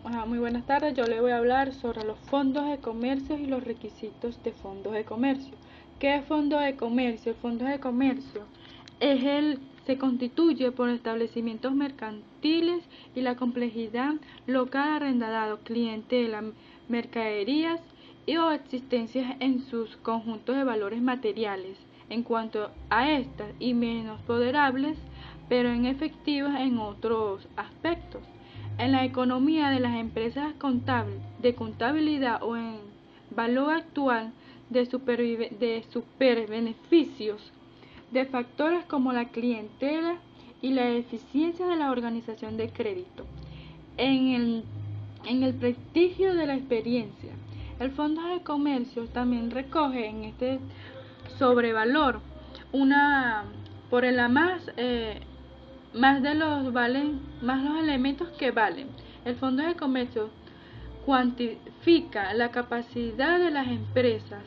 Muy buenas tardes, yo le voy a hablar sobre los fondos de comercio y los requisitos de fondos de comercio. ¿Qué es fondo de comercio? El fondo de comercio se constituye por establecimientos mercantiles y la complejidad local arrendado, clientela, mercaderías o existencias en sus conjuntos de valores materiales en cuanto a estas y menos poderables, pero en efectivas en otros aspectos. En la economía de las empresas contables, de contabilidad o en valor actual de superbeneficios de factores como la clientela y la eficiencia de la organización de crédito. En el, en el prestigio de la experiencia, el Fondo de Comercio también recoge en este sobrevalor una por el más de los valen, más los elementos que valen. El Fondo de Comercio cuantifica la capacidad de las empresas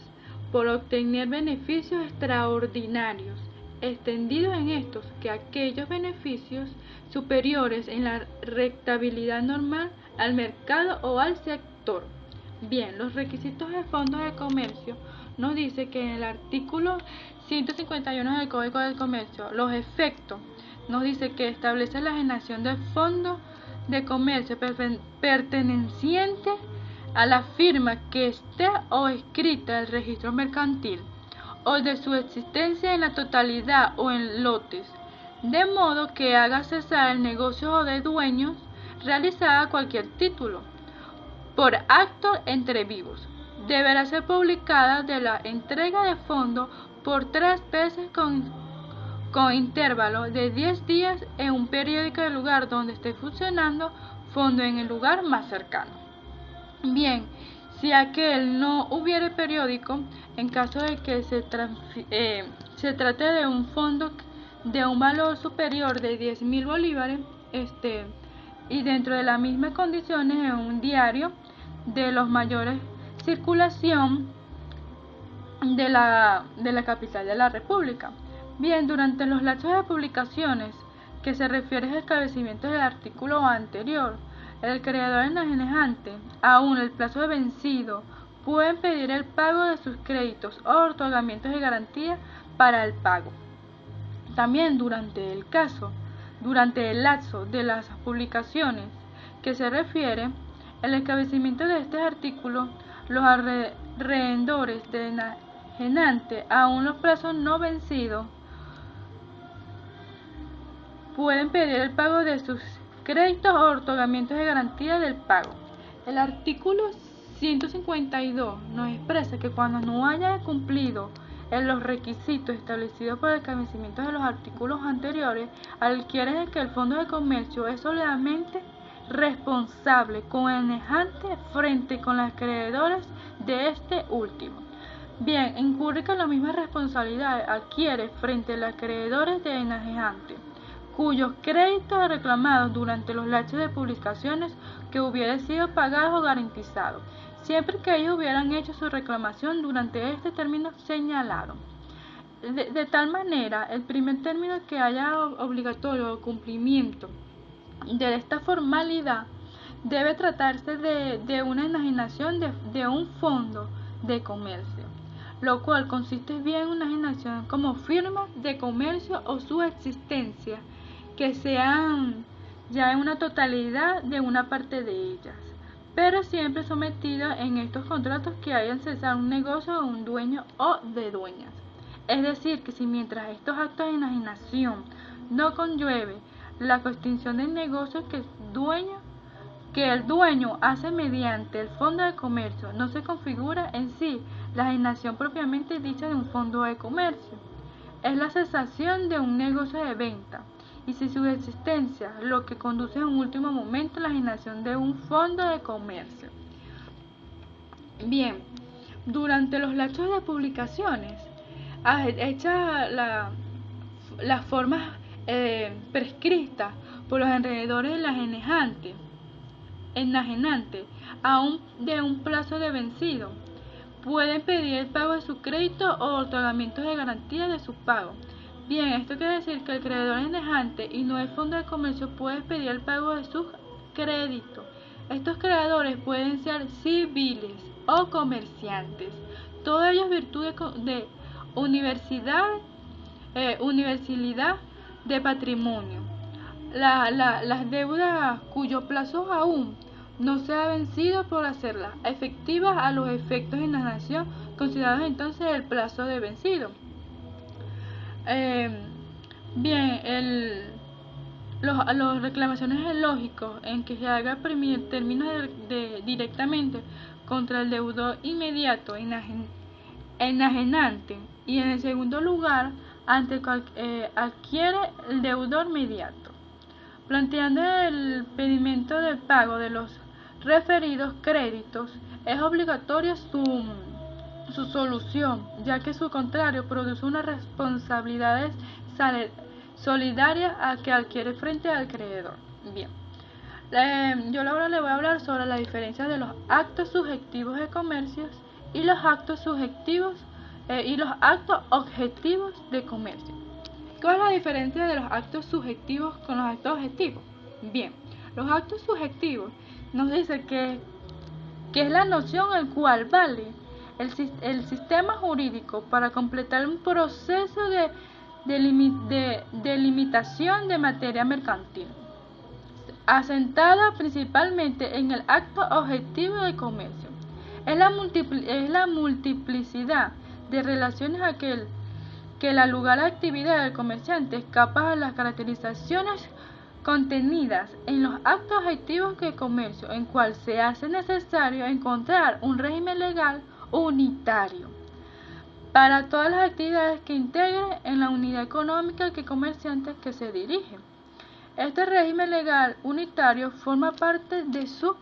por obtener beneficios extraordinarios, extendidos en estos que aquellos beneficios superiores en la rentabilidad normal al mercado o al sector. Bien, los requisitos de fondos de comercio nos dice que en el artículo 151 del Código del Comercio, los efectos nos dice que establece la generación de fondos de comercio perteneciente a la firma que esté o escrita el registro mercantil o de su existencia en la totalidad o en lotes, de modo que haga cesar el negocio o de dueños realizada cualquier título por acto entre vivos. Deberá ser publicada de la entrega de fondos por 3 veces con intervalo de 10 días en un periódico del lugar donde esté funcionando fondo en el lugar más cercano. Bien, si aquel no hubiere periódico, en caso de que se trate de un fondo de un valor superior de 10.000 bolívares, y dentro de las mismas condiciones en un diario de los mayores circulación de la capital de la República. Bien, durante los lapsos de publicaciones que se refiere al establecimiento del artículo anterior, el creador enajenante, aún el plazo de vencido, pueden pedir el pago de sus créditos o otorgamientos de garantía para el pago. También durante el lapso de las publicaciones que se refiere, el establecimiento de este artículo, los alrededores de enajenante, aún los plazos no vencidos, pueden pedir el pago de sus créditos o otorgamientos de garantía del pago. El artículo 152 nos expresa que cuando no haya cumplido en los requisitos establecidos por el establecimiento de los artículos anteriores, adquiere que el Fondo de Comercio es solamente responsable con el enajenante frente con los acreedores de este último. Bien, incurre que la misma responsabilidad adquiere frente a los acreedores de enajenante, cuyos créditos reclamados durante los lapsos de publicaciones que hubieran sido pagados o garantizados, siempre que ellos hubieran hecho su reclamación durante este término señalado. De tal manera, el primer término que haya obligatorio cumplimiento de esta formalidad debe tratarse de una enajenación de un fondo de comercio, lo cual consiste bien en una enajenación como firma de comercio o su existencia, que sean ya en una totalidad de una parte de ellas, pero siempre sometida en estos contratos que hayan cesado un negocio de un dueño o de dueñas. Es decir, que si mientras estos actos de enajenación no conllueve la extinción del negocio que el dueño hace mediante el fondo de comercio, no se configura en sí la enajenación propiamente dicha de un fondo de comercio. Es la cesación de un negocio de venta, y si su existencia lo que conduce en un último momento a la generación de un fondo de comercio. Bien, durante los lapsos de publicaciones, hecha las formas prescritas por los alrededores de la enajenante, aún de un plazo de vencido, pueden pedir el pago de su crédito o otorgamientos de garantía de su pago. Bien, esto quiere decir que el creador enajenante y no el fondo de comercio puede pedir el pago de sus créditos. Estos creadores pueden ser civiles o comerciantes, todos ellos virtud de universalidad de patrimonio. Las deudas cuyo plazo aún no se ha vencido por hacerlas efectivas a los efectos en la nación, considerados entonces el plazo de vencido. Los reclamaciones lógicos en que se haga términos directamente contra el deudor inmediato enajenante, y en el segundo lugar ante el cual adquiere el deudor mediato, planteando el pedimento del pago de los referidos créditos. Es obligatoria su solución, ya que su contrario produce unas responsabilidades solidarias a que adquiere frente al acreedor. Bien, yo ahora le voy a hablar sobre la diferencia de los actos subjetivos de comercio y los actos subjetivos y los actos objetivos de comercio. ¿Cuál es la diferencia de los actos subjetivos con los actos objetivos? Bien, los actos subjetivos nos dice que es la noción en cual vale el sistema jurídico para completar un proceso de limitación de materia mercantil, asentada principalmente en el acto objetivo de comercio. Es la multiplicidad de relaciones que da lugar a la actividad del comerciante escapa a las caracterizaciones contenidas en los actos objetivos de comercio, en cual se hace necesario encontrar un régimen legal unitario para todas las actividades que integren en la unidad económica que comerciante que se dirige. Este régimen legal unitario forma parte de su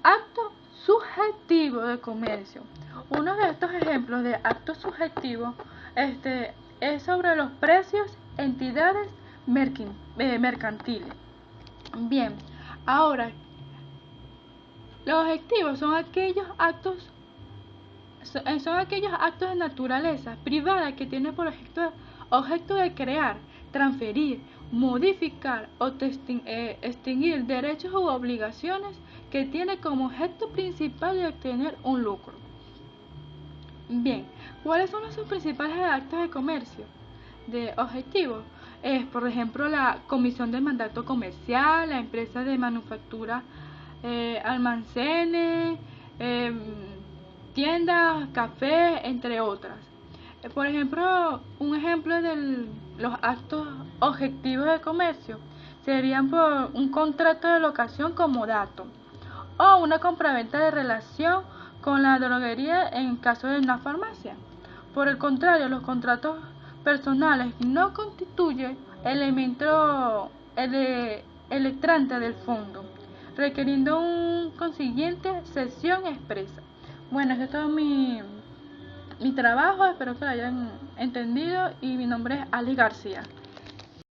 acto subjetivo de comercio. Uno de estos ejemplos de actos subjetivos es sobre los precios, entidades mercantiles. Bien, ahora, los objetivos son aquellos actos de naturaleza privada que tienen por objeto de crear, transferir, modificar o extinguir derechos u obligaciones que tiene como objeto principal de obtener un lucro. Bien, ¿cuáles son sus principales actos de comercio? De objetivos, por ejemplo, la comisión del mandato comercial, la empresa de manufactura, almacenes, tiendas, cafés, entre otras. Por ejemplo, un ejemplo de los actos objetivos de comercio serían por un contrato de locación comodato o una compraventa de relación con la droguería en caso de una farmacia. Por el contrario, los contratos personales no constituyen elemento electrante del fondo, requiriendo un consiguiente cesión expresa. Bueno, este es todo mi trabajo, espero que lo hayan entendido y mi nombre es Ali García.